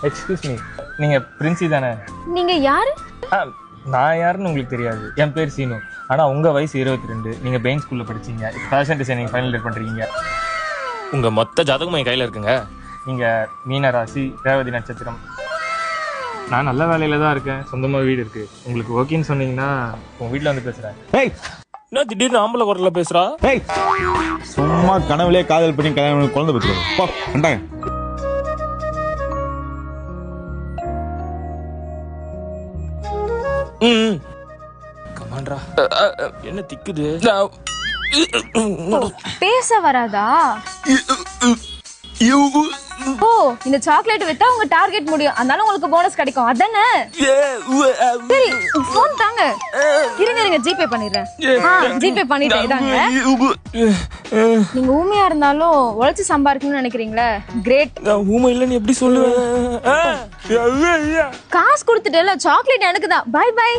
Excuse me, நீங்க பிரின்சி தானே? நீங்க யாரு? நான் யாருன்னு உங்களுக்கு தெரியாது. என் பேர் சீனு. ஆனா உங்க வயசு 22. நீங்க பெயின் ஸ்கூல்ல படிச்சீங்க. ஃபேஷன் டிசைனிங் ஃபைனல் இயர் பண்றீங்க. உங்க மொத்த ஜாதகமும் என் கையில இருக்குங்க. நீங்க மீன ராசி, ரேவதி நட்சத்திரம். நான் நல்ல வேலையில தான் இருக்கேன். சொந்தமா வீடு இருக்கு. உங்களுக்கு ஓகேன்னு சொன்னீங்கன்னா உங்க வீட்டுல வந்து பேசுறேன். என்ன திடீர்னு ஆம்பளை குரல்ல பேசுறா? சும்மா கனவுலே காதல் பண்ணி கல்யாணம் பண்ணி குழந்தை பெற்றுக்கணும். கமாண்ட்ரா. என்ன திக்குது? பேச வராதா? ஓ, இந்த சாக்லேட் வித்தா உங்க டார்கெட் முடியும். அதனால உங்களுக்கு போனஸ் கிடைக்கும். அதானே? சரி, போன் தாங்க. இருங்க ஜிபே பண்ணிடுறேன். ஜிபே பண்ணிட்டேன். இதாங்க. நீங்க ஊமையா இருந்தாலும் உழைச்சு சம்பாதிக்கணும்னு நினைக்கிறீங்களே, கிரேட். ஊமை இல்லன்னு எப்படி சொல்லுவேன்? காசு கொடுத்துட்டேல, சாக்லேட் எனக்கு தான். Bye by.